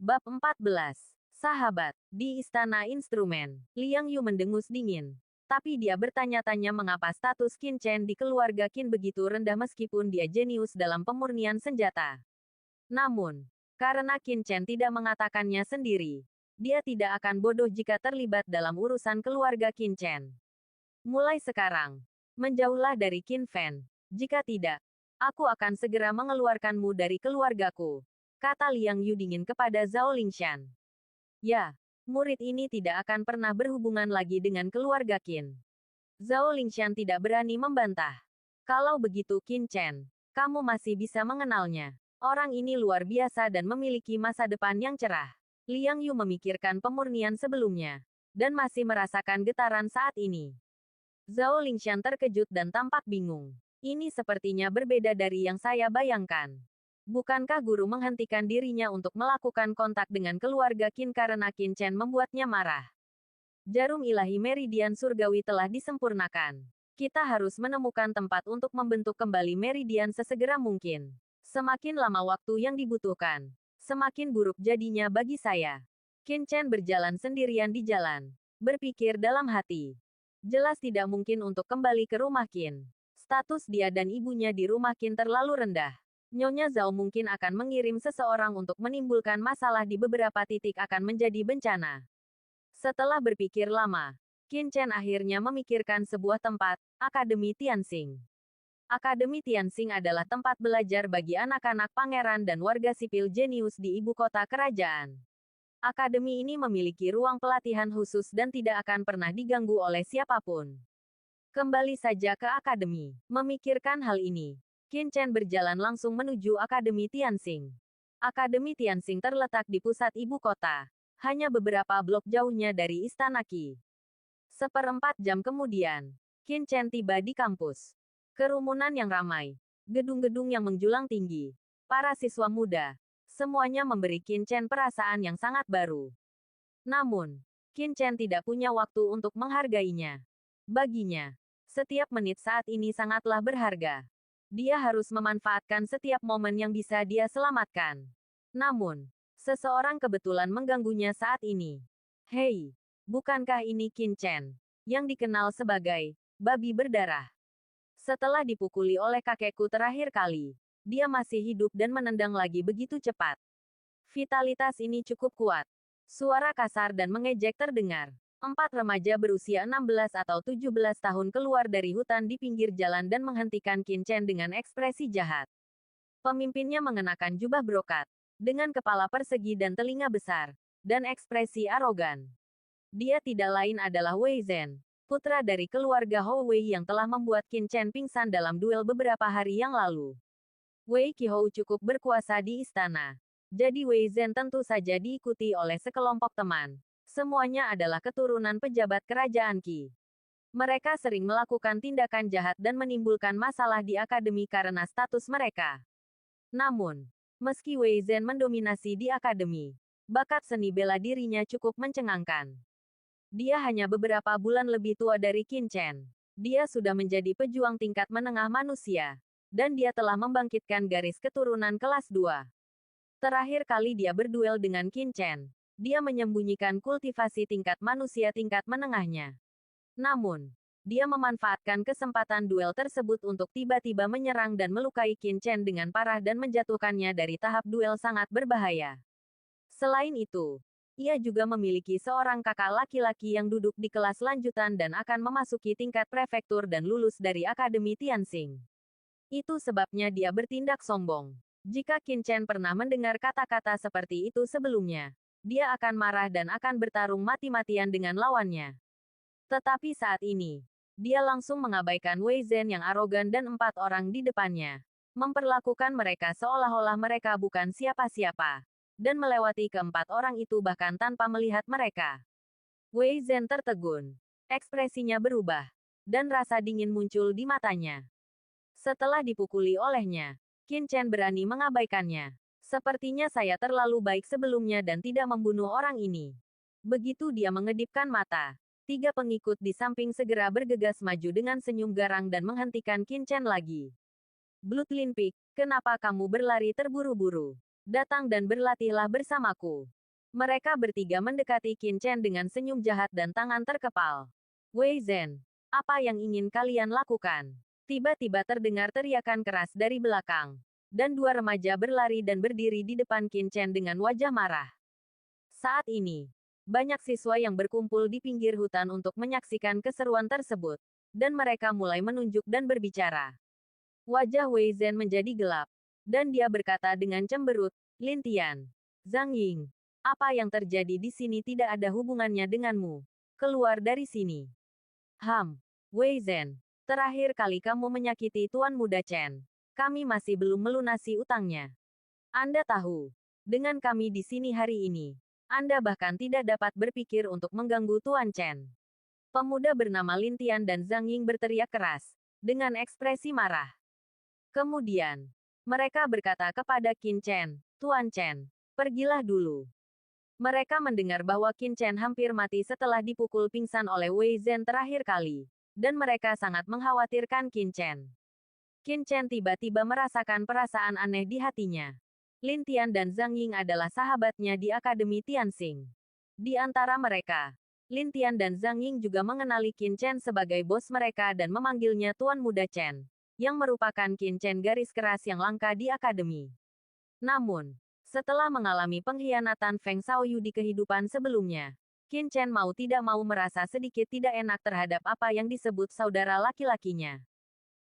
Bab 14. Sahabat. Di Istana Instrumen, Liang Yu mendengus dingin. Tapi dia bertanya-tanya mengapa status Qin Chen di keluarga Qin begitu rendah meskipun dia jenius dalam pemurnian senjata. Namun, karena Qin Chen tidak mengatakannya sendiri, dia tidak akan bodoh jika terlibat dalam urusan keluarga Qin Chen. Mulai sekarang, menjauhlah dari Qin Fen. Jika tidak, aku akan segera mengeluarkanmu dari keluargaku, kata Liang Yu dingin kepada Zhao Lingshan. Ya, murid ini tidak akan pernah berhubungan lagi dengan keluarga Qin. Zhao Lingshan tidak berani membantah. Kalau begitu Qin Chen, kamu masih bisa mengenalnya. Orang ini luar biasa dan memiliki masa depan yang cerah. Liang Yu memikirkan pemurnian sebelumnya, dan masih merasakan getaran saat ini. Zhao Lingshan terkejut dan tampak bingung. Ini sepertinya berbeda dari yang saya bayangkan. Bukankah guru menghentikan dirinya untuk melakukan kontak dengan keluarga Qin karena Qin Chen membuatnya marah? Jarum ilahi meridian surgawi telah disempurnakan. Kita harus menemukan tempat untuk membentuk kembali meridian sesegera mungkin. Semakin lama waktu yang dibutuhkan, semakin buruk jadinya bagi saya. Qin Chen berjalan sendirian di jalan, berpikir dalam hati. Jelas tidak mungkin untuk kembali ke rumah Qin. Status dia dan ibunya di rumah Qin terlalu rendah. Nyonya Zhao mungkin akan mengirim seseorang untuk menimbulkan masalah di beberapa titik akan menjadi bencana. Setelah berpikir lama, Qin Chen akhirnya memikirkan sebuah tempat, Akademi Tianxing. Akademi Tianxing adalah tempat belajar bagi anak-anak pangeran dan warga sipil jenius di ibu kota kerajaan. Akademi ini memiliki ruang pelatihan khusus dan tidak akan pernah diganggu oleh siapapun. Kembali saja ke akademi. Memikirkan hal ini, Qin Chen berjalan langsung menuju Akademi Tianxing. Akademi Tianxing terletak di pusat ibu kota, hanya beberapa blok jauhnya dari Istana Qi. 1/4 jam kemudian, Qin Chen tiba di kampus. Kerumunan yang ramai, gedung-gedung yang menjulang tinggi, para siswa muda, semuanya memberi Qin Chen perasaan yang sangat baru. Namun, Qin Chen tidak punya waktu untuk menghargainya. Baginya, setiap menit saat ini sangatlah berharga. Dia harus memanfaatkan setiap momen yang bisa dia selamatkan. Namun, seseorang kebetulan mengganggunya saat ini. Hei, bukankah ini Qin Chen, yang dikenal sebagai babi berdarah? Setelah dipukuli oleh kakekku terakhir kali, dia masih hidup dan menendang lagi begitu cepat. Vitalitas ini cukup kuat. Suara kasar dan mengejek terdengar. 4 remaja berusia 16 atau 17 tahun keluar dari hutan di pinggir jalan dan menghentikan Qin Chen dengan ekspresi jahat. Pemimpinnya mengenakan jubah brokat, dengan kepala persegi dan telinga besar, dan ekspresi arogan. Dia tidak lain adalah Wei Zhen, putra dari keluarga Hou Wei yang telah membuat Qin Chen pingsan dalam duel beberapa hari yang lalu. Wei Qihou cukup berkuasa di istana. Jadi Wei Zhen tentu saja diikuti oleh sekelompok teman. Semuanya adalah keturunan pejabat kerajaan Qi. Mereka sering melakukan tindakan jahat dan menimbulkan masalah di akademi karena status mereka. Namun, meski Wei Zhen mendominasi di akademi, bakat seni bela dirinya cukup mencengangkan. Dia hanya beberapa bulan lebih tua dari Qin Chen. Dia sudah menjadi pejuang tingkat menengah manusia. Dan dia telah membangkitkan garis keturunan kelas 2. Terakhir kali dia berduel dengan Qin Chen, dia menyembunyikan kultivasi tingkat manusia tingkat menengahnya. Namun, dia memanfaatkan kesempatan duel tersebut untuk tiba-tiba menyerang dan melukai Qin Chen dengan parah dan menjatuhkannya dari tahap duel sangat berbahaya. Selain itu, ia juga memiliki seorang kakak laki-laki yang duduk di kelas lanjutan dan akan memasuki tingkat prefektur dan lulus dari Akademi Tianxing. Itu sebabnya dia bertindak sombong. Jika Qin Chen pernah mendengar kata-kata seperti itu sebelumnya, dia akan marah dan akan bertarung mati-matian dengan lawannya. Tetapi saat ini, dia langsung mengabaikan Wei Zhen yang arogan dan 4 orang di depannya. Memperlakukan mereka seolah-olah mereka bukan siapa-siapa. Dan melewati keempat orang itu bahkan tanpa melihat mereka. Wei Zhen tertegun. Ekspresinya berubah. Dan rasa dingin muncul di matanya. Setelah dipukuli olehnya, Qin Chen berani mengabaikannya. Sepertinya saya terlalu baik sebelumnya dan tidak membunuh orang ini. Begitu dia mengedipkan mata, 3 pengikut di samping segera bergegas maju dengan senyum garang dan menghentikan Qin Chen lagi. Bloodline Peak, kenapa kamu berlari terburu-buru? Datang dan berlatihlah bersamaku. Mereka bertiga mendekati Qin Chen dengan senyum jahat dan tangan terkepal. Wei Zhen, apa yang ingin kalian lakukan? Tiba-tiba terdengar teriakan keras dari belakang. Dan dua remaja berlari dan berdiri di depan Qin Chen dengan wajah marah. Saat ini, banyak siswa yang berkumpul di pinggir hutan untuk menyaksikan keseruan tersebut. Dan mereka mulai menunjuk dan berbicara. Wajah Wei Zhen menjadi gelap. Dan dia berkata dengan cemberut, Lin Tian, Zhang Ying, apa yang terjadi di sini tidak ada hubungannya denganmu. Keluar dari sini. Wei Zhen, terakhir kali kamu menyakiti Tuan Muda Chen. Kami masih belum melunasi utangnya. Anda tahu, dengan kami di sini hari ini, Anda bahkan tidak dapat berpikir untuk mengganggu Tuan Chen. Pemuda bernama Lin Tian dan Zhang Ying berteriak keras, dengan ekspresi marah. Kemudian, mereka berkata kepada Qin Chen, Tuan Chen, pergilah dulu. Mereka mendengar bahwa Qin Chen hampir mati setelah dipukul pingsan oleh Wei Zhen terakhir kali, dan mereka sangat mengkhawatirkan Qin Chen. Qin Chen tiba-tiba merasakan perasaan aneh di hatinya. Lin Tian dan Zhang Ying adalah sahabatnya di Akademi Tianxing. Di antara mereka, Lin Tian dan Zhang Ying juga mengenali Qin Chen sebagai bos mereka dan memanggilnya Tuan Muda Chen, yang merupakan Qin Chen garis keras yang langka di akademi. Namun, setelah mengalami pengkhianatan Feng Xiaoyu di kehidupan sebelumnya, Qin Chen mau tidak mau merasa sedikit tidak enak terhadap apa yang disebut saudara laki-lakinya.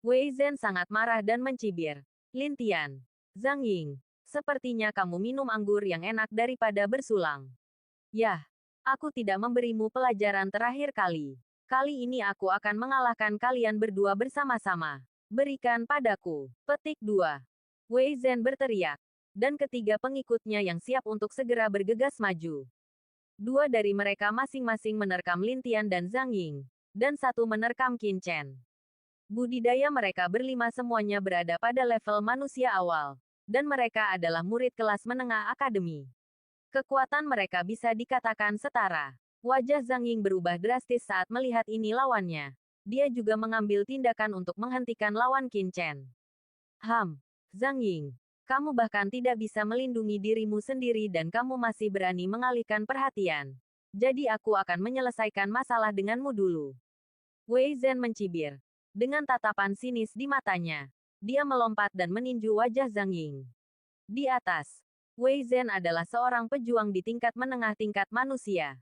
Wei Zhen sangat marah dan mencibir. Lin Tian, Zhang Ying, sepertinya kamu minum anggur yang enak daripada bersulang. Yah, aku tidak memberimu pelajaran terakhir kali. Kali ini aku akan mengalahkan kalian berdua bersama-sama. Berikan padaku. Petik 2. Wei Zhen berteriak. Dan ketiga pengikutnya yang siap untuk segera bergegas maju. Dua dari mereka masing-masing menerkam Lin Tian dan Zhang Ying. Dan satu menerkam Qin Chen. Budidaya mereka berlima semuanya berada pada level manusia awal. Dan mereka adalah murid kelas menengah akademi. Kekuatan mereka bisa dikatakan setara. Wajah Zhang Ying berubah drastis saat melihat ini lawannya. Dia juga mengambil tindakan untuk menghentikan lawan Qin Chen. Zhang Ying, kamu bahkan tidak bisa melindungi dirimu sendiri dan kamu masih berani mengalihkan perhatian. Jadi aku akan menyelesaikan masalah denganmu dulu. Wei Zhen mencibir. Dengan tatapan sinis di matanya, dia melompat dan meninju wajah Zhang Ying. Di atas, Wei Zhen adalah seorang pejuang di tingkat menengah tingkat manusia.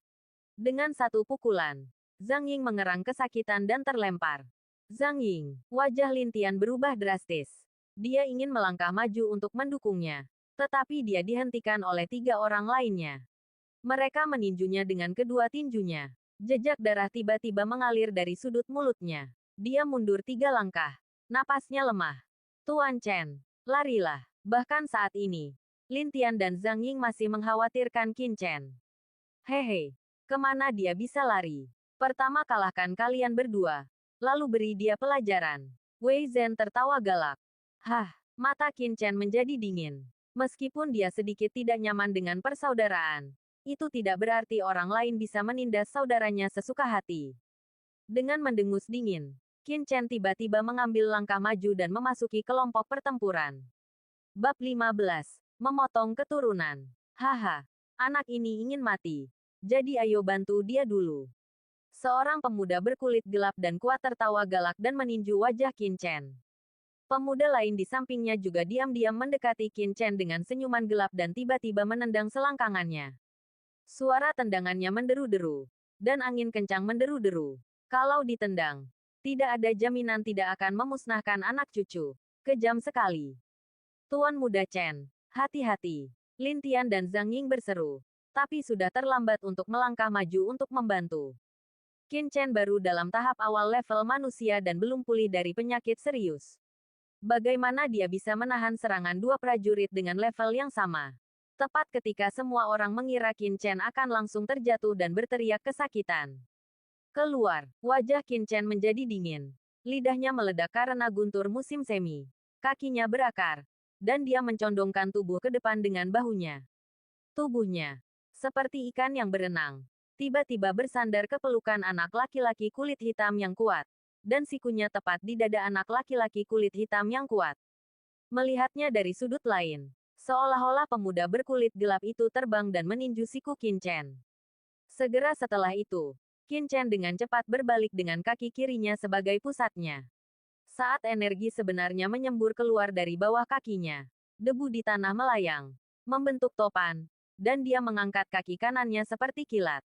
Dengan satu pukulan, Zhang Ying mengerang kesakitan dan terlempar. Zhang Ying, wajah Lin Tian berubah drastis. Dia ingin melangkah maju untuk mendukungnya, tetapi dia dihentikan oleh tiga orang lainnya. Mereka meninjunya dengan kedua tinjunya. Jejak darah tiba-tiba mengalir dari sudut mulutnya. Dia mundur 3 langkah. Napasnya lemah. Tuan Chen, larilah. Bahkan saat ini, Lin Tian dan Zhang Ying masih mengkhawatirkan Qin Chen. Hehe, kemana dia bisa lari? Pertama kalahkan kalian berdua, lalu beri dia pelajaran. Wei Zhen tertawa galak. Mata Qin Chen menjadi dingin. Meskipun dia sedikit tidak nyaman dengan persaudaraan, itu tidak berarti orang lain bisa menindas saudaranya sesuka hati. Dengan mendengus dingin, Qin Chen tiba-tiba mengambil langkah maju dan memasuki kelompok pertempuran. Bab 15. Memotong keturunan. Anak ini ingin mati. Jadi ayo bantu dia dulu. Seorang pemuda berkulit gelap dan kuat tertawa galak dan meninju wajah Qin Chen. Pemuda lain di sampingnya juga diam-diam mendekati Qin Chen dengan senyuman gelap dan tiba-tiba menendang selangkangannya. Suara tendangannya menderu-deru. Dan angin kencang menderu-deru. Kalau ditendang, tidak ada jaminan tidak akan memusnahkan anak cucu. Kejam sekali. Tuan Muda Chen, hati-hati. Lin Tian dan Zhang Ying berseru. Tapi sudah terlambat untuk melangkah maju untuk membantu. Qin Chen baru dalam tahap awal level manusia dan belum pulih dari penyakit serius. Bagaimana dia bisa menahan serangan dua prajurit dengan level yang sama? Tepat ketika semua orang mengira Qin Chen akan langsung terjatuh dan berteriak kesakitan. Keluar, wajah Qin Chen menjadi dingin. Lidahnya meledak karena guntur musim semi. Kakinya berakar. Dan dia mencondongkan tubuh ke depan dengan bahunya. Tubuhnya, seperti ikan yang berenang, tiba-tiba bersandar ke pelukan anak laki-laki kulit hitam yang kuat. Dan sikunya tepat di dada anak laki-laki kulit hitam yang kuat. Melihatnya dari sudut lain, Seolah-olah pemuda berkulit gelap itu terbang dan meninju siku Qin Chen. Segera setelah itu, Qin Chen dengan cepat berbalik dengan kaki kirinya sebagai pusatnya. Saat energi sebenarnya menyembur keluar dari bawah kakinya, debu di tanah melayang, membentuk topan, dan dia mengangkat kaki kanannya seperti kilat.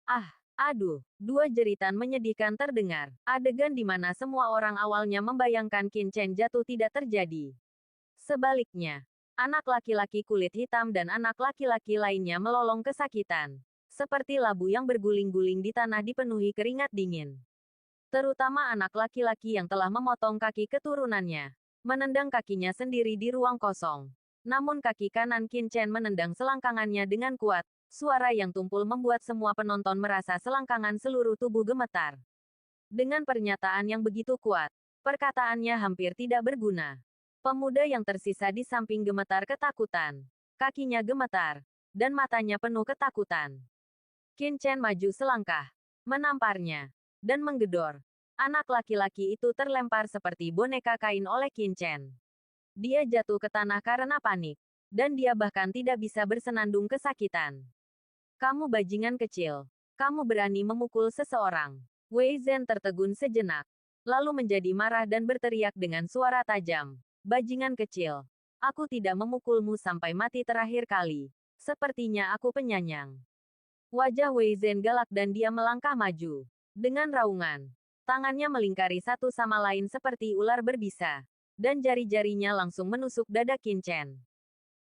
Ah, aduh, dua jeritan menyedihkan terdengar. Adegan di mana semua orang awalnya membayangkan Qin Chen jatuh tidak terjadi. Sebaliknya, anak laki-laki kulit hitam dan anak laki-laki lainnya melolong kesakitan. Seperti labu yang berguling-guling di tanah dipenuhi keringat dingin. Terutama anak laki-laki yang telah memotong kaki keturunannya. Menendang kakinya sendiri di ruang kosong. Namun kaki kanan Qin Chen menendang selangkangannya dengan kuat. Suara yang tumpul membuat semua penonton merasa selangkangan seluruh tubuh gemetar. Dengan pernyataan yang begitu kuat, perkataannya hampir tidak berguna. Pemuda yang tersisa di samping gemetar ketakutan. Kakinya gemetar, dan matanya penuh ketakutan. Qin Chen maju selangkah, menamparnya, dan menggedor. Anak laki-laki itu terlempar seperti boneka kain oleh Qin Chen. Dia jatuh ke tanah karena panik, dan dia bahkan tidak bisa bersenandung kesakitan. Kamu bajingan kecil. Kamu berani memukul seseorang. Wei Zhen tertegun sejenak, lalu menjadi marah dan berteriak dengan suara tajam. Bajingan kecil. Aku tidak memukulmu sampai mati terakhir kali. Sepertinya aku penyayang. Wajah Wei Zhen galak dan dia melangkah maju. Dengan raungan, tangannya melingkari satu sama lain seperti ular berbisa. Dan jari-jarinya langsung menusuk dada Qin Chen.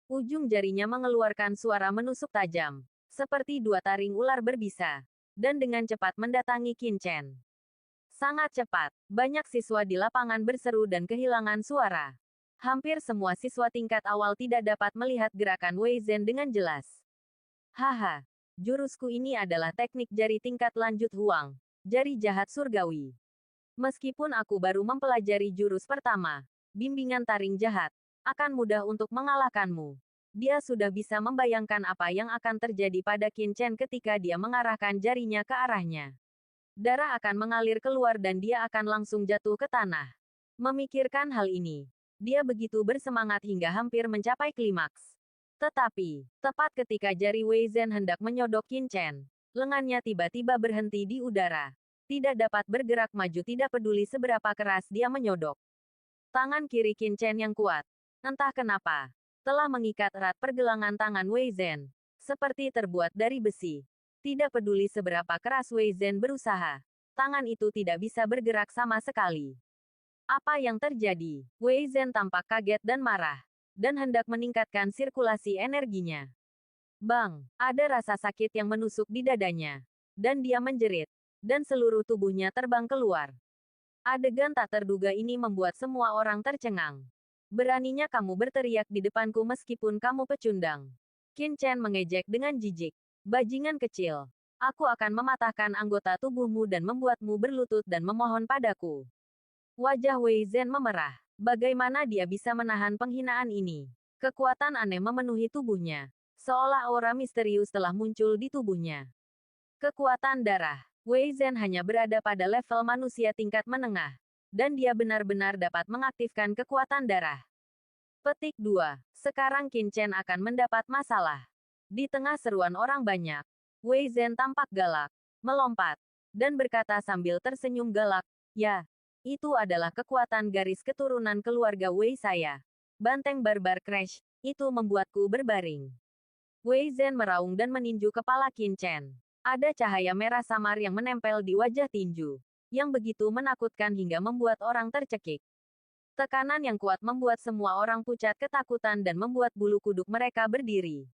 Ujung jarinya mengeluarkan suara menusuk tajam. Seperti dua taring ular berbisa. Dan dengan cepat mendatangi Qin Chen. Sangat cepat, banyak siswa di lapangan berseru dan kehilangan suara. Hampir semua siswa tingkat awal tidak dapat melihat gerakan Wei Zhen dengan jelas. Haha, jurusku ini adalah teknik jari tingkat lanjut Huang, jari jahat surgawi. Meskipun aku baru mempelajari jurus pertama, bimbingan taring jahat, akan mudah untuk mengalahkanmu. Dia sudah bisa membayangkan apa yang akan terjadi pada Qin Chen ketika dia mengarahkan jarinya ke arahnya. Darah akan mengalir keluar dan dia akan langsung jatuh ke tanah. Memikirkan hal ini, dia begitu bersemangat hingga hampir mencapai klimaks. Tetapi, tepat ketika jari Wei Zhen hendak menyodok Qin Chen, lengannya tiba-tiba berhenti di udara. Tidak dapat bergerak maju tidak peduli seberapa keras dia menyodok. Tangan kiri Qin Chen yang kuat, entah kenapa, telah mengikat erat pergelangan tangan Wei Zhen, seperti terbuat dari besi. Tidak peduli seberapa keras Wei Zhen berusaha, tangan itu tidak bisa bergerak sama sekali. Apa yang terjadi? Wei Zhen tampak kaget dan marah, dan hendak meningkatkan sirkulasi energinya. Bang, ada rasa sakit yang menusuk di dadanya. Dan dia menjerit, dan seluruh tubuhnya terbang keluar. Adegan tak terduga ini membuat semua orang tercengang. Beraninya kamu berteriak di depanku meskipun kamu pecundang. Qin Chen mengejek dengan jijik. Bajingan kecil. Aku akan mematahkan anggota tubuhmu dan membuatmu berlutut dan memohon padaku. Wajah Wei Zhen memerah. Bagaimana dia bisa menahan penghinaan ini? Kekuatan aneh memenuhi tubuhnya. Seolah aura misterius telah muncul di tubuhnya. Kekuatan darah. Wei Zhen hanya berada pada level manusia tingkat menengah. Dan dia benar-benar dapat mengaktifkan kekuatan darah. Petik 2. Sekarang Qin Chen akan mendapat masalah. Di tengah seruan orang banyak, Wei Zhen tampak galak, melompat, dan berkata sambil tersenyum galak, "Ya, itu adalah kekuatan garis keturunan keluarga Wei saya. Banteng barbar crash, itu membuatku berbaring." Wei Zhen meraung dan meninju kepala Qin Chen. Ada cahaya merah samar yang menempel di wajah tinju, yang begitu menakutkan hingga membuat orang tercekik. Tekanan yang kuat membuat semua orang pucat ketakutan dan membuat bulu kuduk mereka berdiri.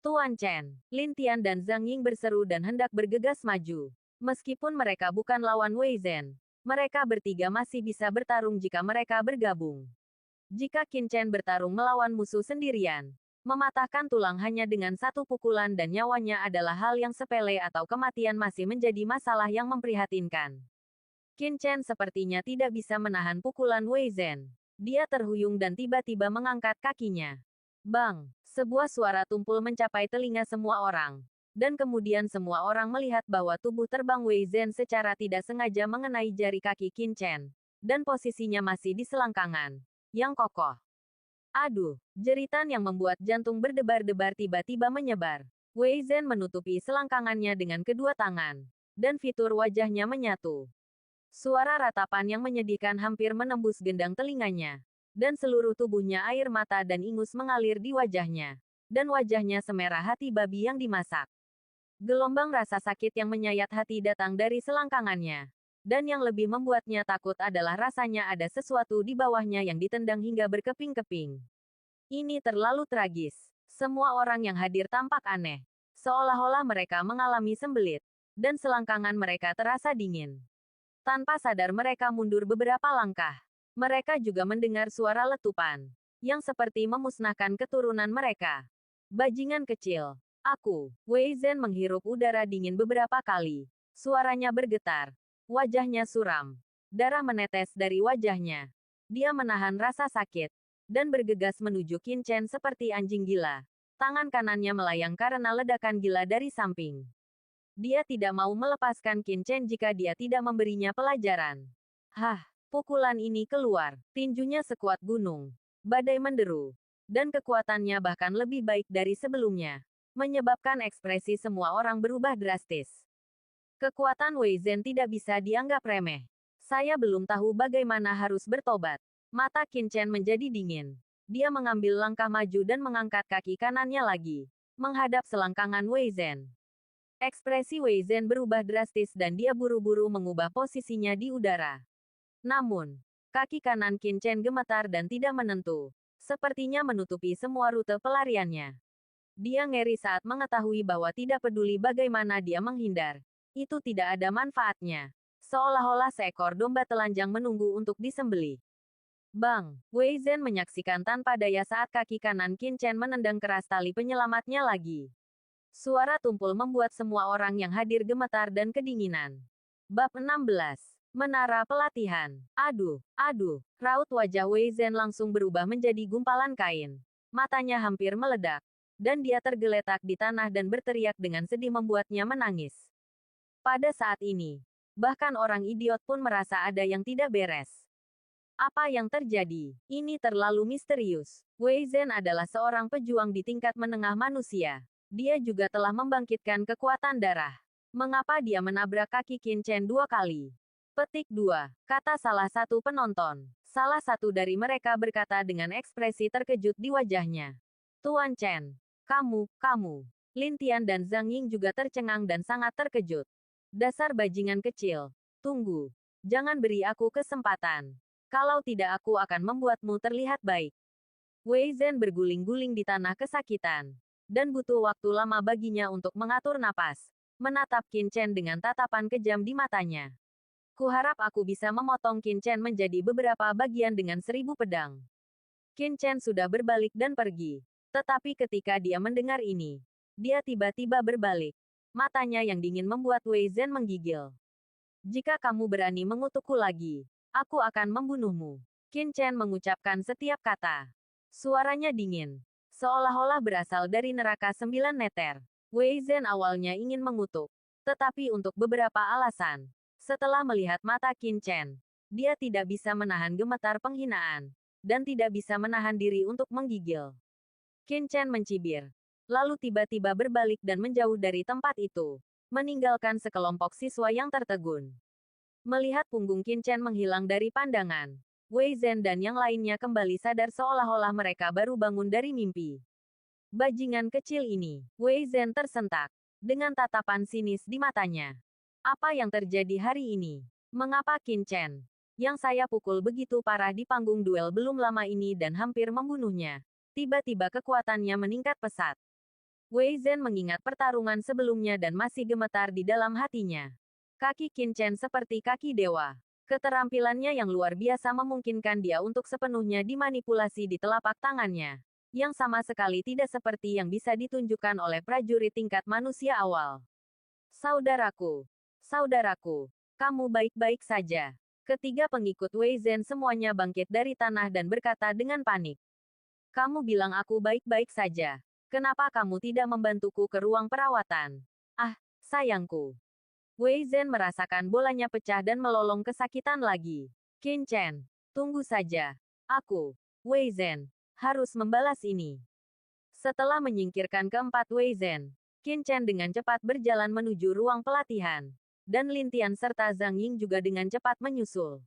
Tuan Chen, Lin Tian dan Zhang Ying berseru dan hendak bergegas maju. Meskipun mereka bukan lawan Wei Zhen, mereka bertiga masih bisa bertarung jika mereka bergabung. Jika Qin Chen bertarung melawan musuh sendirian, mematahkan tulang hanya dengan satu pukulan dan nyawanya adalah hal yang sepele atau kematian masih menjadi masalah yang memprihatinkan. Qin Chen sepertinya tidak bisa menahan pukulan Wei Zhen. Dia terhuyung dan tiba-tiba mengangkat kakinya. Bang! Sebuah suara tumpul mencapai telinga semua orang. Dan kemudian semua orang melihat bahwa tubuh terbang Wei Zhen secara tidak sengaja mengenai jari kaki Qin Chen. Dan posisinya masih di selangkangan yang kokoh. Aduh, jeritan yang membuat jantung berdebar-debar tiba-tiba menyebar. Wei Zhen menutupi selangkangannya dengan kedua tangan, dan fitur wajahnya menyatu. Suara ratapan yang menyedihkan hampir menembus gendang telinganya. Dan seluruh tubuhnya air mata dan ingus mengalir di wajahnya. Dan wajahnya semerah hati babi yang dimasak. Gelombang rasa sakit yang menyayat hati datang dari selangkangannya. Dan yang lebih membuatnya takut adalah rasanya ada sesuatu di bawahnya yang ditendang hingga berkeping-keping. Ini terlalu tragis. Semua orang yang hadir tampak aneh. Seolah-olah mereka mengalami sembelit. Dan selangkangan mereka terasa dingin. Tanpa sadar mereka mundur beberapa langkah. Mereka juga mendengar suara letupan. Yang seperti memusnahkan keturunan mereka. Bajingan kecil. Aku. Wei Zhen menghirup udara dingin beberapa kali. Suaranya bergetar. Wajahnya suram. Darah menetes dari wajahnya. Dia menahan rasa sakit. Dan bergegas menuju Qin Chen seperti anjing gila. Tangan kanannya melayang karena ledakan gila dari samping. Dia tidak mau melepaskan Qin Chen jika dia tidak memberinya pelajaran. Hah, pukulan ini keluar. Tinjunya sekuat gunung. Badai menderu. Dan kekuatannya bahkan lebih baik dari sebelumnya. Menyebabkan ekspresi semua orang berubah drastis. Kekuatan Wei Zhen tidak bisa dianggap remeh. Saya belum tahu bagaimana harus bertobat. Mata Qin Chen menjadi dingin. Dia mengambil langkah maju dan mengangkat kaki kanannya lagi. Menghadap selangkangan Wei Zhen. Ekspresi Wei Zhen berubah drastis dan dia buru-buru mengubah posisinya di udara. Namun, kaki kanan Qin Chen gemetar dan tidak menentu. Sepertinya menutupi semua rute pelariannya. Dia ngeri saat mengetahui bahwa tidak peduli bagaimana dia menghindar. Itu tidak ada manfaatnya. Seolah-olah seekor domba telanjang menunggu untuk disembelih. Bang! Wei Zhen menyaksikan tanpa daya saat kaki kanan Qin Chen menendang keras tali penyelamatnya lagi. Suara tumpul membuat semua orang yang hadir gemetar dan kedinginan. Bab 16. Menara Pelatihan. Aduh, raut wajah Wei Zhen langsung berubah menjadi gumpalan kain. Matanya hampir meledak. Dan dia tergeletak di tanah dan berteriak dengan sedih membuatnya menangis. Pada saat ini, bahkan orang idiot pun merasa ada yang tidak beres. Apa yang terjadi? Ini terlalu misterius. Wei Zhen adalah seorang pejuang di tingkat menengah manusia. Dia juga telah membangkitkan kekuatan darah. Mengapa dia menabrak kaki Qin Chen 2 kali? Petik 2. Kata salah satu penonton. Salah satu dari mereka berkata dengan ekspresi terkejut di wajahnya. Tuan Chen. Kamu. Lin Tian dan Zhang Ying juga tercengang dan sangat terkejut. Dasar bajingan kecil. Tunggu. Jangan beri aku kesempatan. Kalau tidak aku akan membuatmu terlihat baik. Wei Zhen berguling-guling di tanah kesakitan. Dan butuh waktu lama baginya untuk mengatur napas. Menatap Qin Chen dengan tatapan kejam di matanya. Kuharap aku bisa memotong Qin Chen menjadi beberapa bagian dengan 1000 pedang. Qin Chen sudah berbalik dan pergi. Tetapi ketika dia mendengar ini, dia tiba-tiba berbalik. Matanya yang dingin membuat Wei Zhen menggigil. Jika kamu berani mengutukku lagi, aku akan membunuhmu. Qin Chen mengucapkan setiap kata. Suaranya dingin. Seolah-olah berasal dari neraka 9 meter. Wei Zhen awalnya ingin mengutuk. Tetapi untuk beberapa alasan. Setelah melihat mata Qin Chen, dia tidak bisa menahan gemetar penghinaan. Dan tidak bisa menahan diri untuk menggigil. Qin Chen mencibir. Lalu tiba-tiba berbalik dan menjauh dari tempat itu. Meninggalkan sekelompok siswa yang tertegun. Melihat punggung Qin Chen menghilang dari pandangan. Wei Zhen dan yang lainnya kembali sadar seolah-olah mereka baru bangun dari mimpi. Bajingan kecil ini. Wei Zhen tersentak. Dengan tatapan sinis di matanya. Apa yang terjadi hari ini? Mengapa Qin Chen, yang saya pukul begitu parah di panggung duel belum lama ini dan hampir membunuhnya, tiba-tiba kekuatannya meningkat pesat? Wei Zhen mengingat pertarungan sebelumnya dan masih gemetar di dalam hatinya. Kaki Qin Chen seperti kaki dewa. Keterampilannya yang luar biasa memungkinkan dia untuk sepenuhnya dimanipulasi di telapak tangannya. Yang sama sekali tidak seperti yang bisa ditunjukkan oleh prajurit tingkat manusia awal. Saudaraku, kamu baik-baik saja. Ketiga pengikut Wei Zhen semuanya bangkit dari tanah dan berkata dengan panik. Kamu bilang aku baik-baik saja. Kenapa kamu tidak membantuku ke ruang perawatan? Ah, sayangku. Wei Zhen merasakan bolanya pecah dan melolong kesakitan lagi. Qin Chen, tunggu saja. Aku, Wei Zhen, harus membalas ini. Setelah menyingkirkan keempat Wei Zhen, Qin Chen dengan cepat berjalan menuju ruang pelatihan. Dan Lin Tian serta Zhang Ying juga dengan cepat menyusul.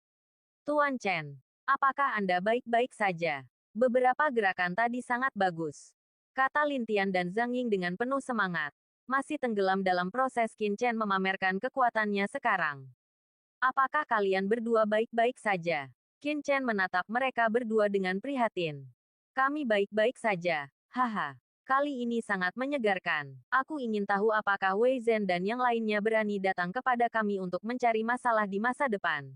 Tuan Chen, apakah Anda baik-baik saja? Beberapa gerakan tadi sangat bagus, kata Lin Tian dan Zhang Ying dengan penuh semangat. Masih tenggelam dalam proses Qin Chen memamerkan kekuatannya sekarang. Apakah kalian berdua baik-baik saja? Qin Chen menatap mereka berdua dengan prihatin. Kami baik-baik saja, haha. Kali ini sangat menyegarkan. Aku ingin tahu apakah Wei Zhen dan yang lainnya berani datang kepada kami untuk mencari masalah di masa depan.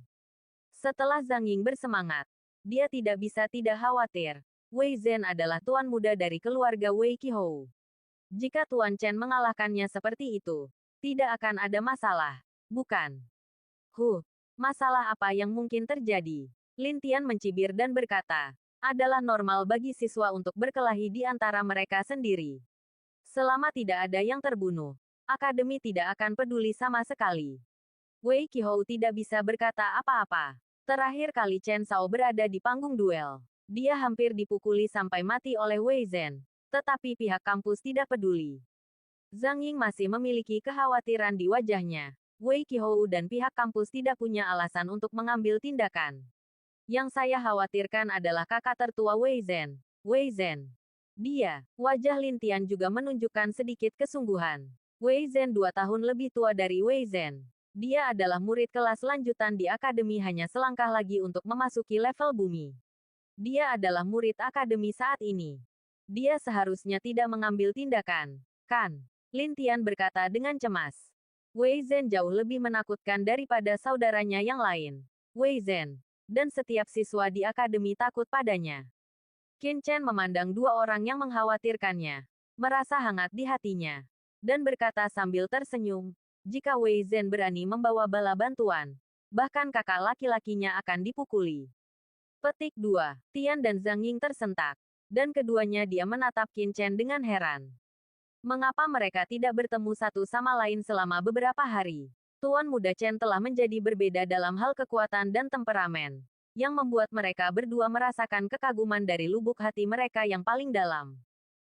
Setelah Zhang Ying bersemangat, dia tidak bisa tidak khawatir. Wei Zhen adalah tuan muda dari keluarga Wei Qihou. Jika Tuan Chen mengalahkannya seperti itu, tidak akan ada masalah, bukan? Masalah apa yang mungkin terjadi? Lin Tian mencibir dan berkata, adalah normal bagi siswa untuk berkelahi di antara mereka sendiri. Selama tidak ada yang terbunuh, akademi tidak akan peduli sama sekali. Wei Qihou tidak bisa berkata apa-apa. Terakhir kali Chen Shao berada di panggung duel, dia hampir dipukuli sampai mati oleh Wei Zhen. Tetapi pihak kampus tidak peduli. Zhang Ying masih memiliki kekhawatiran di wajahnya. Wei Qihou dan pihak kampus tidak punya alasan untuk mengambil tindakan. Yang saya khawatirkan adalah kakak tertua Wei Zhen. Wei Zhen. Dia, wajah Lin Tian juga menunjukkan sedikit kesungguhan. Wei Zhen 2 tahun lebih tua dari Wei Zhen. Dia adalah murid kelas lanjutan di akademi hanya selangkah lagi untuk memasuki level bumi. Dia adalah murid akademi saat ini. Dia seharusnya tidak mengambil tindakan, kan? Lin Tian berkata dengan cemas. Wei Zhen jauh lebih menakutkan daripada saudaranya yang lain. Wei Zhen. Dan setiap siswa di akademi takut padanya. Qin Chen memandang dua orang yang mengkhawatirkannya, merasa hangat di hatinya, dan berkata sambil tersenyum, jika Wei Zhen berani membawa bala bantuan, bahkan kakak laki-lakinya akan dipukuli. Petik 2. Tian dan Zhang Ying tersentak, dan keduanya dia menatap Qin Chen dengan heran. Mengapa mereka tidak bertemu satu sama lain selama beberapa hari? Tuan muda Chen telah menjadi berbeda dalam hal kekuatan dan temperamen, yang membuat mereka berdua merasakan kekaguman dari lubuk hati mereka yang paling dalam.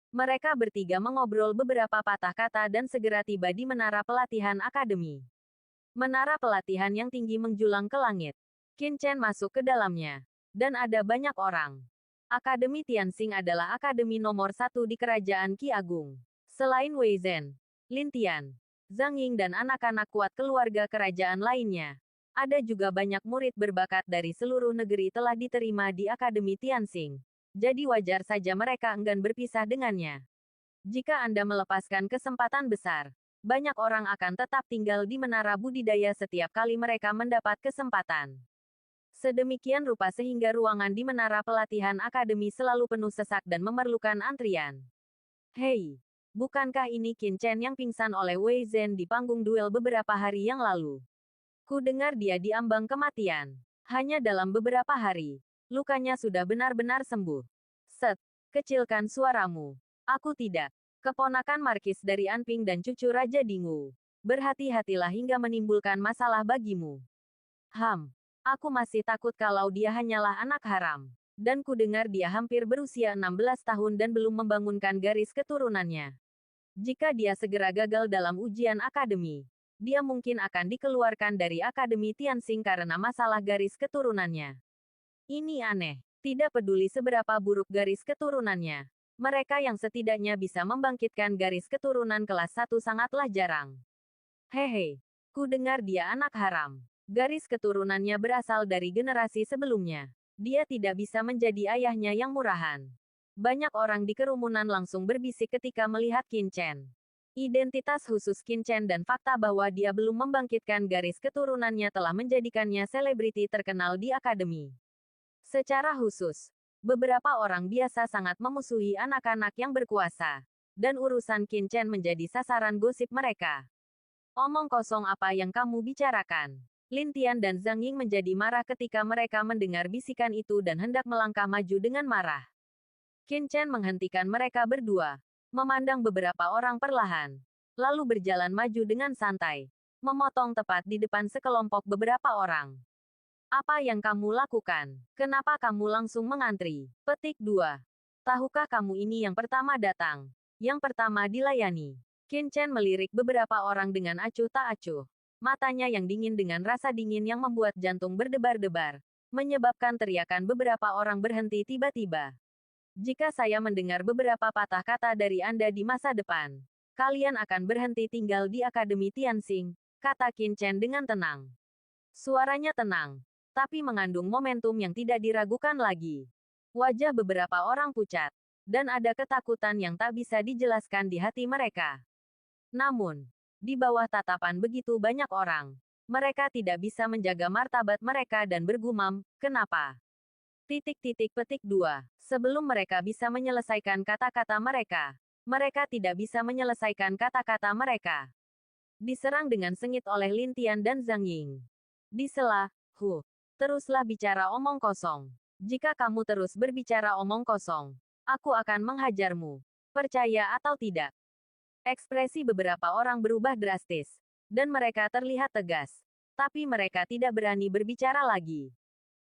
Mereka bertiga mengobrol beberapa patah kata dan segera tiba di menara pelatihan akademi. Menara pelatihan yang tinggi menjulang ke langit. Qin Chen masuk ke dalamnya, dan ada banyak orang. Akademi Tianxing adalah akademi nomor 1 di kerajaan Qi Agung. Selain Wei Zhen, Lin Tian, Zhang Ying dan anak-anak kuat keluarga kerajaan lainnya. Ada juga banyak murid berbakat dari seluruh negeri telah diterima di Akademi Tianxing. Jadi wajar saja mereka enggan berpisah dengannya. Jika Anda melepaskan kesempatan besar, banyak orang akan tetap tinggal di menara budidaya setiap kali mereka mendapat kesempatan. Sedemikian rupa sehingga ruangan di menara pelatihan akademi selalu penuh sesak dan memerlukan antrian. Hei! Bukankah ini Qin Chen yang pingsan oleh Wei Zhen di panggung duel beberapa hari yang lalu? Ku dengar dia diambang kematian. Hanya dalam beberapa hari, lukanya sudah benar-benar sembuh. Set, kecilkan suaramu. Aku tidak. Keponakan Markis dari Anping dan cucu Raja Dingwu. Berhati-hatilah hingga menimbulkan masalah bagimu. Aku masih takut kalau dia hanyalah anak haram. Dan ku dengar dia hampir berusia 16 tahun dan belum membangunkan garis keturunannya. Jika dia segera gagal dalam ujian akademi, dia mungkin akan dikeluarkan dari Akademi Tianxing karena masalah garis keturunannya. Ini aneh. Tidak peduli seberapa buruk garis keturunannya, mereka yang setidaknya bisa membangkitkan garis keturunan kelas 1 sangatlah jarang. Hehe, ku dengar dia anak haram. Garis keturunannya berasal dari generasi sebelumnya. Dia tidak bisa menjadi ayahnya yang murahan. Banyak orang di kerumunan langsung berbisik ketika melihat Qin Chen. Identitas khusus Qin Chen dan fakta bahwa dia belum membangkitkan garis keturunannya telah menjadikannya selebriti terkenal di akademi. Secara khusus, beberapa orang biasa sangat memusuhi anak-anak yang berkuasa, dan urusan Qin Chen menjadi sasaran gosip mereka. Omong kosong apa yang kamu bicarakan? Lin Tian dan Zhang Ying menjadi marah ketika mereka mendengar bisikan itu dan hendak melangkah maju dengan marah. Qin Chen menghentikan mereka berdua, memandang beberapa orang perlahan, lalu berjalan maju dengan santai, memotong tepat di depan sekelompok beberapa orang. Apa yang kamu lakukan? Kenapa kamu langsung mengantri? Petik 2. Tahukah kamu ini yang pertama datang? Yang pertama dilayani. Qin Chen melirik beberapa orang dengan acuh tak acuh. Matanya yang dingin dengan rasa dingin yang membuat jantung berdebar-debar. Menyebabkan teriakan beberapa orang berhenti tiba-tiba. Jika saya mendengar beberapa patah kata dari Anda di masa depan, kalian akan berhenti tinggal di Akademi Tianxing, kata Qin Chen dengan tenang. Suaranya tenang, tapi mengandung momentum yang tidak diragukan lagi. Wajah beberapa orang pucat, dan ada ketakutan yang tak bisa dijelaskan di hati mereka. Namun, di bawah tatapan begitu banyak orang, mereka tidak bisa menjaga martabat mereka dan bergumam, kenapa? Petik 2. Sebelum mereka bisa menyelesaikan kata-kata mereka, mereka tidak bisa menyelesaikan kata-kata mereka. Diserang dengan sengit oleh Lin Tian dan Zhang Ying. Disela, teruslah bicara omong kosong. Jika kamu terus berbicara omong kosong, aku akan menghajarmu. Percaya atau tidak? Ekspresi beberapa orang berubah drastis, dan mereka terlihat tegas. Tapi mereka tidak berani berbicara lagi.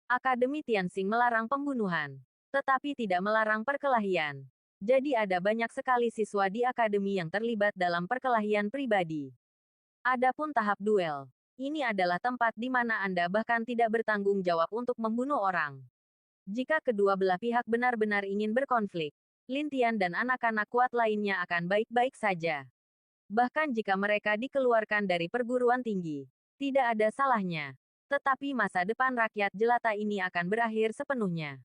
Akademi Tianxing melarang pembunuhan, tetapi tidak melarang perkelahian. Jadi ada banyak sekali siswa di akademi yang terlibat dalam perkelahian pribadi. Adapun tahap duel, ini adalah tempat di mana Anda bahkan tidak bertanggung jawab untuk membunuh orang. Jika kedua belah pihak benar-benar ingin berkonflik, Lin Tian dan anak-anak kuat lainnya akan baik-baik saja. Bahkan jika mereka dikeluarkan dari perguruan tinggi, tidak ada salahnya. Tetapi masa depan rakyat jelata ini akan berakhir sepenuhnya.